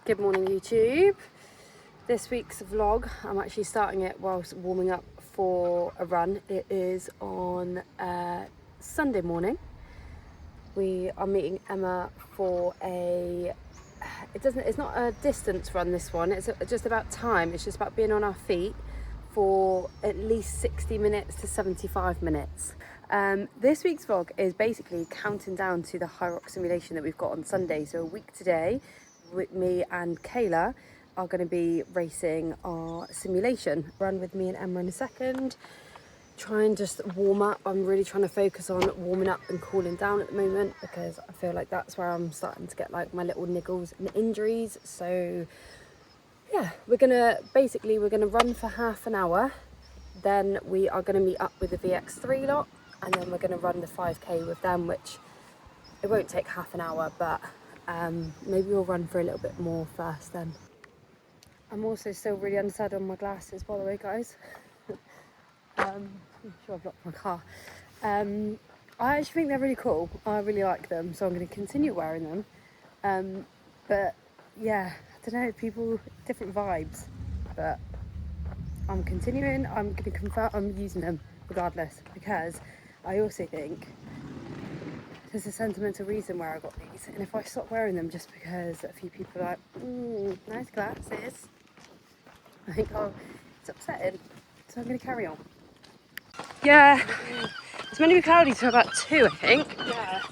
Good morning, YouTube. This week's vlog, I'm actually starting it whilst warming up for a run. It is on Sunday morning. We are meeting Emma for it's not a distance run, this one. It's just about time. It's just about being on our feet for at least 60 minutes to 75 minutes. This week's vlog is basically counting down to the HYROX simulation that we've got on Sunday. So a week today, me and Kayla are going to be racing our simulation. Run with me and Emma in a second. Try and just warm up. I'm really trying to focus on warming up and cooling down at the moment because I feel like that's where I'm starting to get like my little niggles and injuries. So yeah, we're gonna run for half an hour. Then we are gonna meet up with the VX3 lot, and then we're gonna run the 5k with them, which it won't take half an hour, but maybe we'll run for a little bit more first then. I'm also still really unsettled on my glasses, by the way, guys. I'm sure I've locked my car. I actually think they're really cool. I really like them, so I'm going to continue wearing them. But yeah, I don't know, people, different vibes. But I'm continuing. I'm going to confirm I'm using them regardless, because I also think there's a sentimental reason where I got these, and if I stop wearing them just because a few people are like, nice glasses, I think, oh, it's upsetting. So I'm going to carry on. Yeah, it's meant to be cloudy till about 2, I think. Yeah.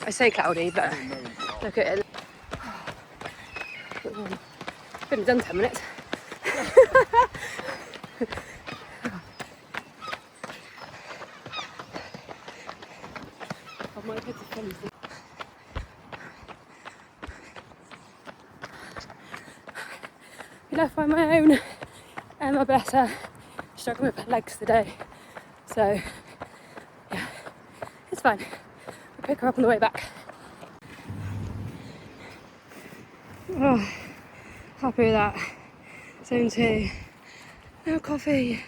I say cloudy, but look at it. Been done 10 minutes. I might get to finish this. Be left by my own. Emma, bless her, struggling with her legs today. So yeah, it's fine. We'll pick her up on the way back. Oh, happy with that. Zone 2. No coffee.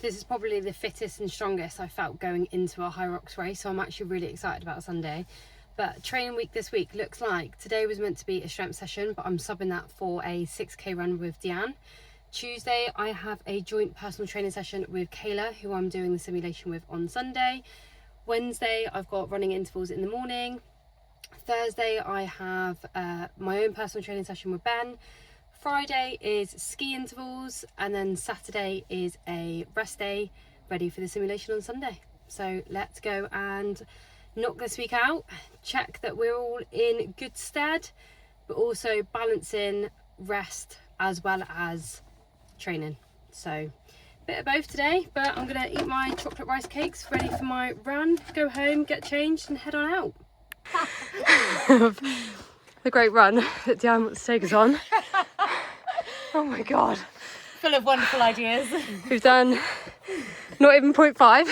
This is probably the fittest and strongest I felt going into a HYROX race, so I'm actually really excited about Sunday. But training week this week looks like today was meant to be a strength session, but I'm subbing that for a 6k run with Deanne. Tuesday I have a joint personal training session with Kayla, who I'm doing the simulation with on Sunday. Wednesday I've got running intervals in the morning. Thursday I have my own personal training session with Ben. Friday is ski intervals, and then Saturday is a rest day ready for the simulation on Sunday. So let's go and knock this week out, check that we're all in good stead, but also balancing rest as well as training. So bit of both today, but I'm gonna eat my chocolate rice cakes ready for my run, go home, get changed and head on out. The great run that Deanne wants to take us on. Oh my god, Full of wonderful ideas. we've done not even 0.5.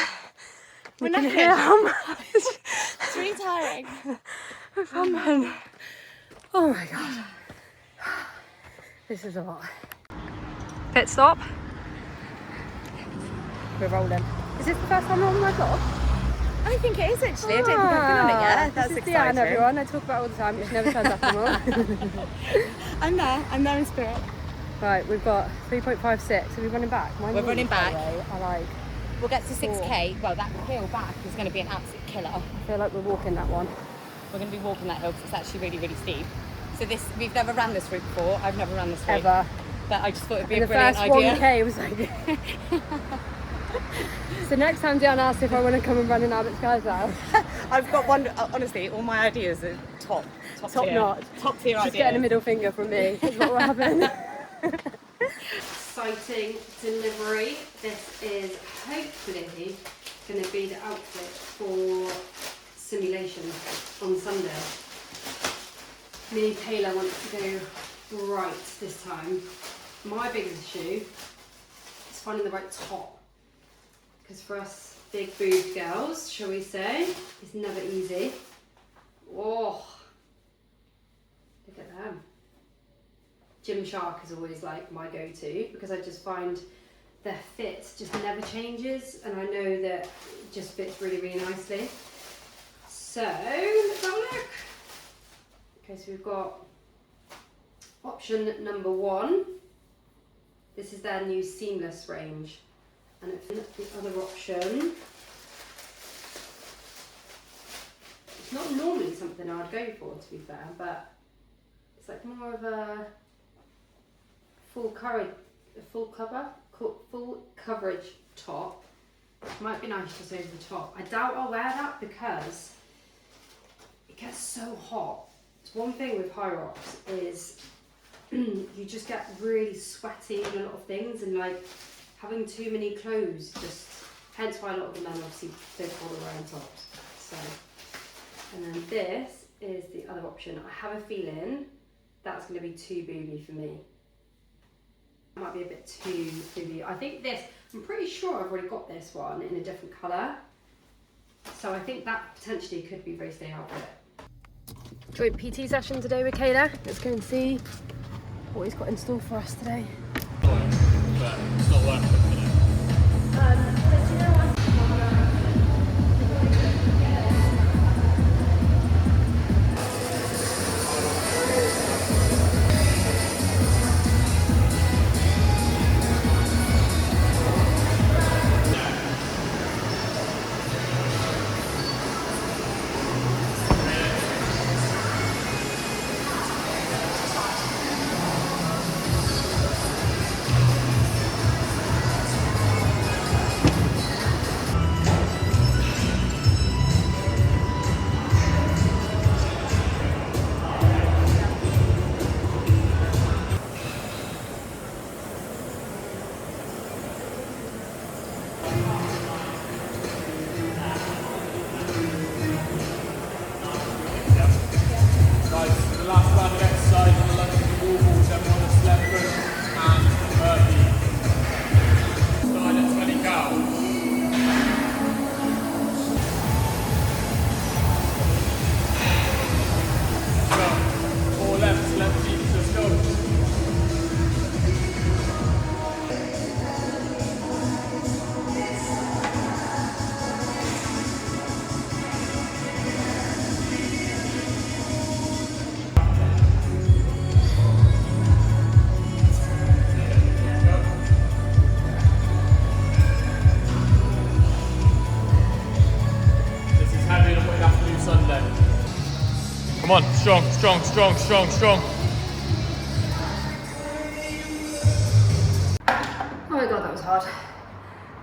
We're can knackered. hear how much It's really tiring. we're fumbling. Oh my god, this is a lot. Pit stop. We're rolling. Is this the first time on my vlog? I think it is actually. I don't think I've been on it yet. That's this is exciting. Deanne, everyone. I talk about all the time, but she never turns up anymore. I'm there in spirit. Right, we've got 3.56. Are we running back? We're running back. I like. We'll get to 6k. Well, that hill back is going to be an absolute killer. I feel like we're walking that one. We're going to be walking that hill because it's actually really, really steep. So we've never ran this route before. I've never ran this route. Ever. But I just thought it'd be And a brilliant the first idea. 1k was like. So next time Deanne asks if I want to come and run an Albert Skies out. I've got one. Honestly, all my ideas are top tier. Notch. Top tier She's ideas. getting a middle finger from me. Is what will happen. Exciting delivery. This is hopefully going to be the outfit for simulation on Sunday. Me and Kayla want to go bright this time. My biggest issue is finding the right top. Because for us big boobed girls, shall we say, it's never easy. Oh, look at them. Gymshark is always like my go-to because I just find their fit just never changes, and I know that it just fits really, really nicely. So let's have a look. Okay, so we've got option number 1. This is their new seamless range. And the other option, it's not normally something I'd go for, to be fair, but it's like more of a full coverage top. Might be nice just over the top. I doubt I'll wear that because it gets so hot. It's one thing with HYROX is you just get really sweaty in a lot of things, and like having too many clothes, just hence why a lot of the men obviously don't bother wearing tops. So, and then this is the other option. I have a feeling that's going to be too booby for me. It might be a bit too booby. I think this, I'm pretty sure I've already got this one in a different colour. So I think that potentially could be race day outfit. Joint PT session today with Kayla. Let's go and see what he's got in store for us today. But it's not worth it, you know. Come on, strong, strong, strong, strong, strong. Oh my god, that was hard.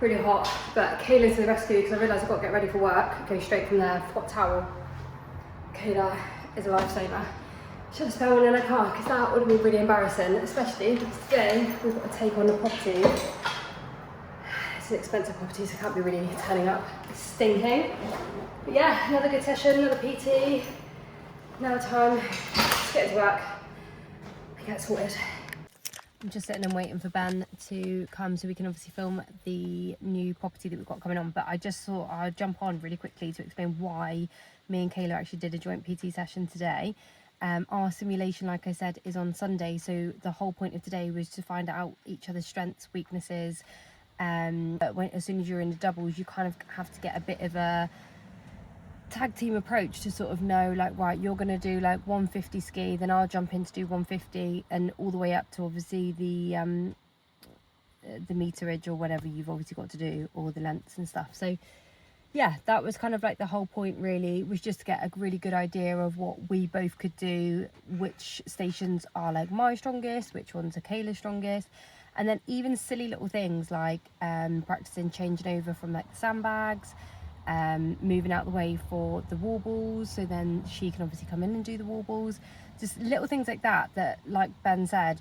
Really hot, but Kayla to the rescue because I realised I've got to get ready for work. Go straight from there, I've got a towel. Kayla is a lifesaver. Should have spare one in a car because that would have been really embarrassing, especially because today we've got to take on the property. It's an expensive property, so I can't be really turning up stinking. But yeah, another good session, another PT. Now time to get to work and get sorted. I'm just sitting and waiting for Ben to come so we can obviously film the new property that we've got coming on, but I just thought I'd jump on really quickly to explain why me and Kayla actually did a joint PT session today. Our simulation, like I said, is on Sunday, so the whole point of today was to find out each other's strengths, weaknesses. But as soon as you're in the doubles, you kind of have to get a bit of a tag team approach to sort of know, like, right, you're going to do like 150 ski, then I'll jump in to do 150, and all the way up to obviously the meterage or whatever you've obviously got to do, or the lengths and stuff. So yeah, that was kind of like the whole point really, was just to get a really good idea of what we both could do, which stations are like my strongest, which ones are Kayla's strongest, and then even silly little things like practicing changing over from like the sandbags, moving out the way for the wall balls, so then she can obviously come in and do the wall balls. Just little things like that, like Ben said,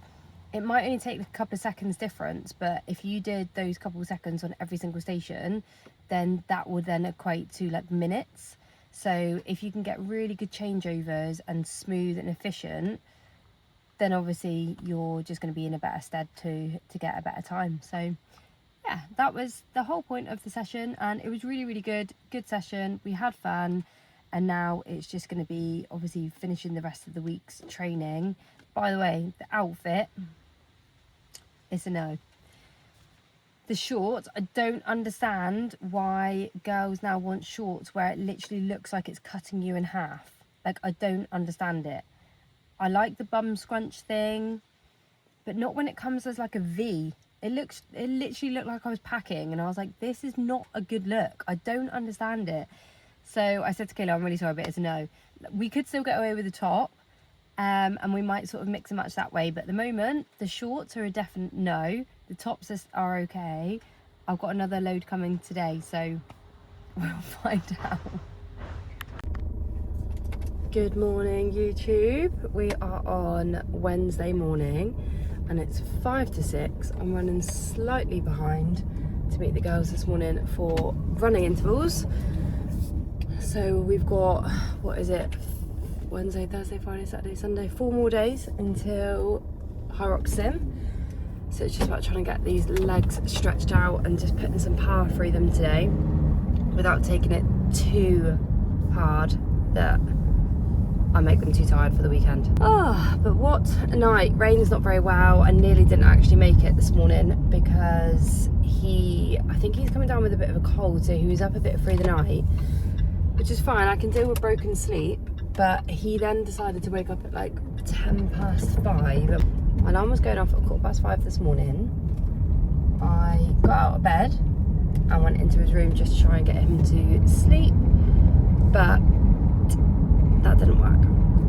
it might only take a couple of seconds difference, but if you did those couple of seconds on every single station, then that would then equate to like minutes. So if you can get really good changeovers and smooth and efficient, then obviously you're just going to be in a better stead to get a better time. So yeah, that was the whole point of the session, and it was really, really good session. We had fun, and now it's just going to be obviously finishing the rest of the week's training. By the way, the outfit is a no. The shorts, I don't understand why girls now want shorts where it literally looks like it's cutting you in half. Like, I don't understand it. I like the bum scrunch thing, but not when it comes as like a V. It literally looked like I was packing, and I was like, this is not a good look. I don't understand it. So I said to Kayla, I'm really sorry, but it's a no. We could still get away with the top, and we might sort of mix and match that way. But at the moment, the shorts are a definite no. The tops are okay. I've got another load coming today, so we'll find out. Good morning, YouTube. We are on Wednesday morning, and it's 5 to 6. I'm running slightly behind to meet the girls this morning for running intervals. So we've got, what is it, Wednesday, Thursday, Friday, Saturday, Sunday, 4 more days until HYROX sim. So it's just about trying to get these legs stretched out and just putting some power through them today without taking it too hard that I make them too tired for the weekend. But what a night. Rain's not very well. I nearly didn't actually make it this morning because I think he's coming down with a bit of a cold, so he was up a bit through the night, which is fine. I can deal with broken sleep, but he then decided to wake up at like 5:10. My alarm was going off at 5:15 this morning. I got out of bed and went into his room just to try and get him to sleep, but that didn't work.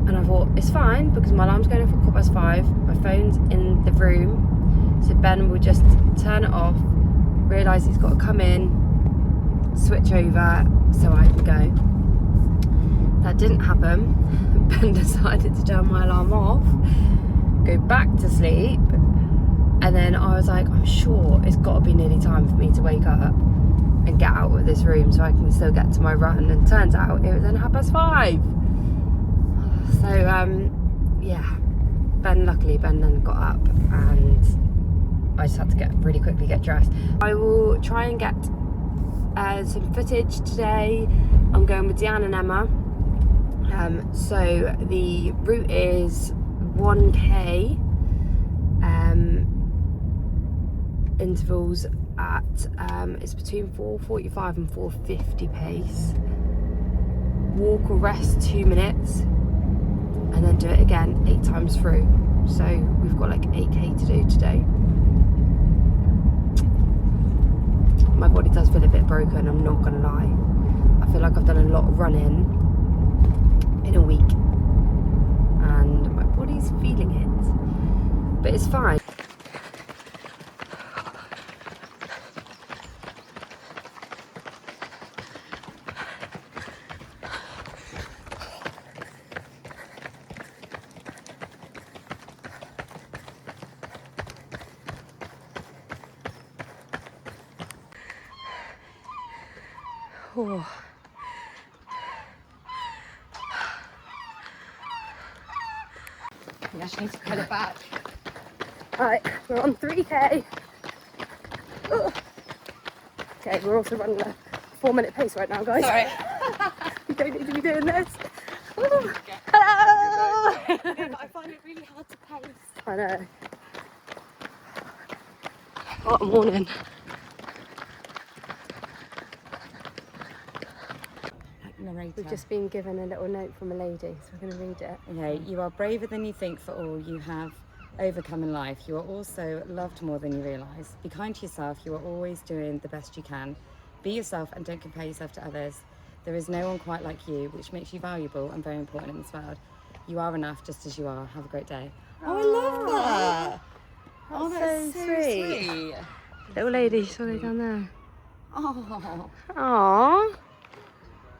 And I thought, it's fine because my alarm's going off at 5:15. My phone's in the room, so Ben will just turn it off, realise he's got to come in, switch over so I can go. That didn't happen. Ben decided to turn my alarm off, go back to sleep, and then I was like, I'm sure it's got to be nearly time for me to wake up and get out of this room so I can still get to my run. And turns out it was then 5:30. So yeah, luckily Ben then got up, and I just had to really quickly get dressed. I will try and get some footage today. I'm going with Deanne and Emma. So the route is 1k intervals at it's between 4:45 and 4:50 pace. Walk or rest 2 minutes, and then do it again 8 times through. So we've got like 8k to do today. My body does feel a bit broken, I'm not gonna lie. I feel like I've done a lot of running in a week, and my body's feeling it, but it's fine. Oh. Yeah, she needs to cut it back. Right, we're on 3k. Okay, we're also running a 4-minute pace right now, guys. Sorry. You don't need to be doing this. Hello! I find it really hard to pace. I know. What a morning. Narrator. We've just been given a little note from a lady, so we're going to read it. Okay, you are braver than you think for all you have overcome in life. You are also loved more than you realise. Be kind to yourself. You are always doing the best you can. Be yourself and don't compare yourself to others. There is no one quite like you, which makes you valuable and very important in this world. You are enough just as you are. Have a great day. Oh, I love that. Oh, that's so sweet. Little lady, sorry, down there. Oh. Aww.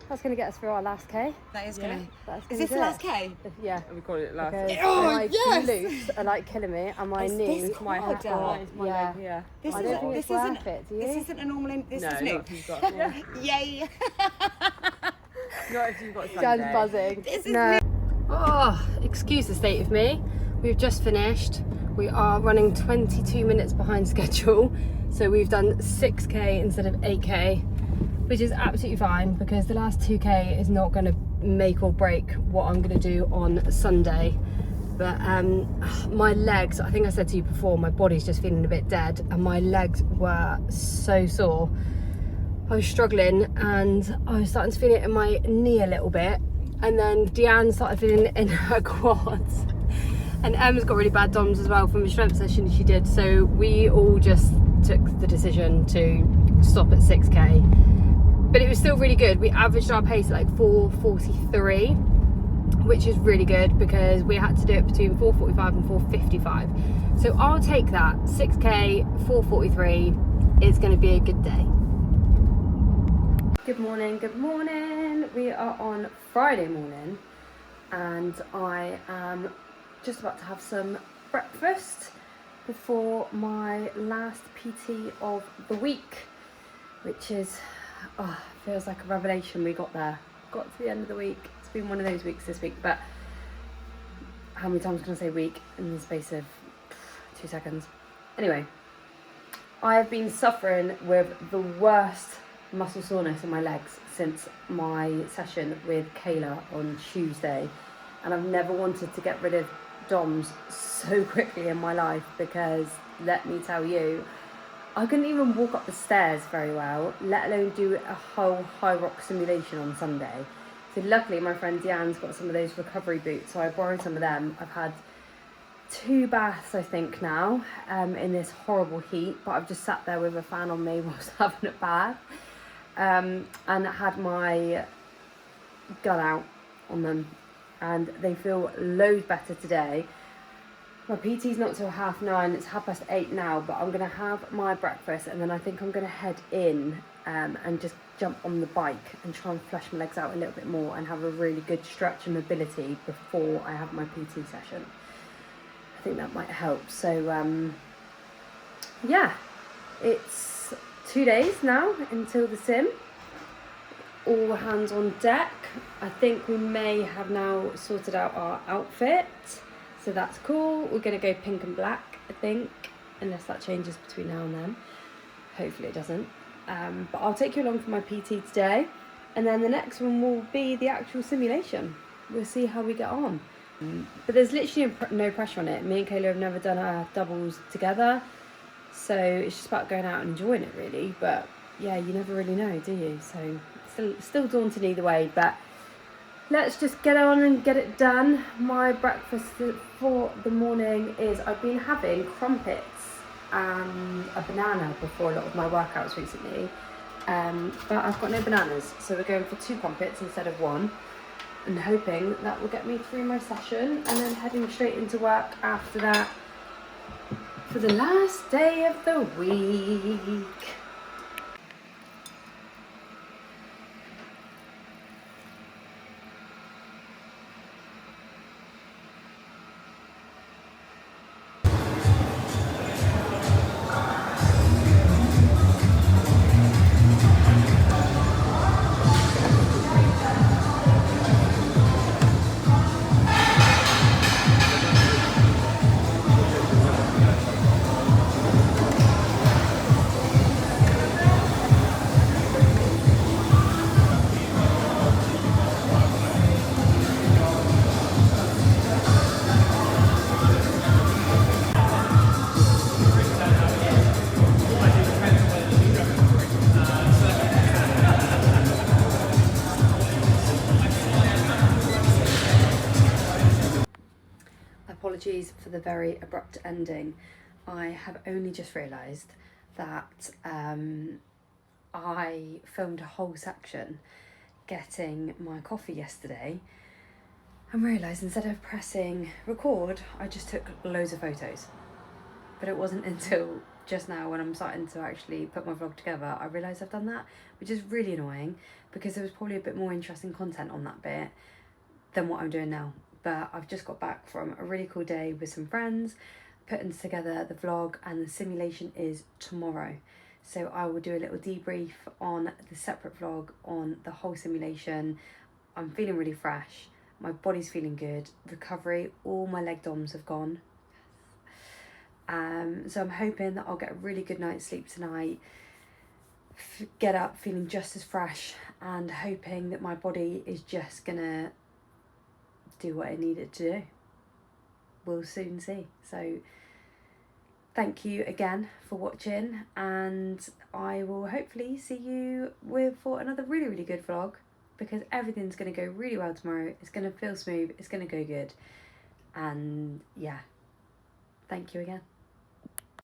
That's going to get us through our last K. That is going to... Is Is this the last K? Yeah. We call it last. Because Oh, my yes! glutes are like killing me, and my Is knees, this my harder? yeah. Yeah. This I don't think it's worth it, do you? This isn't a normal... This is new. Not if you've got. Yay! Not if you've got Sunday. Dan's buzzing. This is No. Oh, excuse the state of me. We've just finished. We are running 22 minutes behind schedule. So we've done 6k instead of 8k, which is absolutely fine because the last 2k is not going to make or break what I'm going to do on Sunday. But my legs, I think I said to you before, my body's just feeling a bit dead, and my legs were so sore. I was struggling, and I was starting to feel it in my knee a little bit, and then Deanne started feeling it in her quads. And Emma's got really bad DOMs as well from the strength session she did, so we all just took the decision to stop at 6k. But it was still really good. We averaged our pace at like 4:43, which is really good because we had to do it between 4:45 and 4:55. So I'll take that. 6k, 4:43 is going to be a good day. Good morning, good morning. We are on Friday morning and I am just about to have some breakfast before my last PT of the week, which is, feels like a revelation. We got there, got to the end of the week. It's been one of those weeks this week, but how many times can I say week in the space of 2 seconds? Anyway, I've been suffering with the worst muscle soreness in my legs since my session with Kayla on Tuesday, and I've never wanted to get rid of DOMs so quickly in my life because let me tell you, I couldn't even walk up the stairs very well, let alone do a whole HYROX simulation on Sunday. So luckily my friend Deanne's got some of those recovery boots, so I borrowed some of them. I've had 2 baths I think now in this horrible heat, but I've just sat there with a fan on me whilst having a bath, and had my gun out on them, and they feel loads better today. My PT's not till 9:30, it's 8:30 now, but I'm going to have my breakfast and then I think I'm going to head in and just jump on the bike and try and flesh my legs out a little bit more and have a really good stretch and mobility before I have my PT session. I think that might help. So yeah, it's 2 days now until the sim. All hands on deck. I think we may have now sorted out our outfit, so that's cool. We're going to go pink and black, I think, unless that changes between now and then. Hopefully it doesn't. But I'll take you along for my PT today, and then the next one will be the actual simulation. We'll see how we get on. But there's literally no pressure on it. Me and Kayla have never done our doubles together, so it's just about going out and enjoying it really. But yeah, you never really know, do you? So still daunting either way, but let's just get on and get it done. My breakfast for the morning is, I've been having crumpets and a banana before a lot of my workouts recently, but I've got no bananas, so we're going for 2 crumpets instead of 1, and hoping that will get me through my session, and then heading straight into work after that for the last day of the week. Apologies for the very abrupt ending. I have only just realised that I filmed a whole section getting my coffee yesterday and realised instead of pressing record, I just took loads of photos. But it wasn't until just now when I'm starting to actually put my vlog together, I realised I've done that, which is really annoying because there was probably a bit more interesting content on that bit than what I'm doing now. But I've just got back from a really cool day with some friends, putting together the vlog, and the simulation is tomorrow. So I will do a little debrief on the separate vlog on the whole simulation. I'm feeling really fresh, my body's feeling good, recovery, all my leg DOMs have gone. So I'm hoping that I'll get a really good night's sleep tonight, get up feeling just as fresh, and hoping that my body is just gonna do what it needed to do. We'll soon see. So thank you again for watching, and I will hopefully see you for another really good vlog, because everything's going to go really well tomorrow. It's going to feel smooth, it's going to go good, And yeah, thank you again.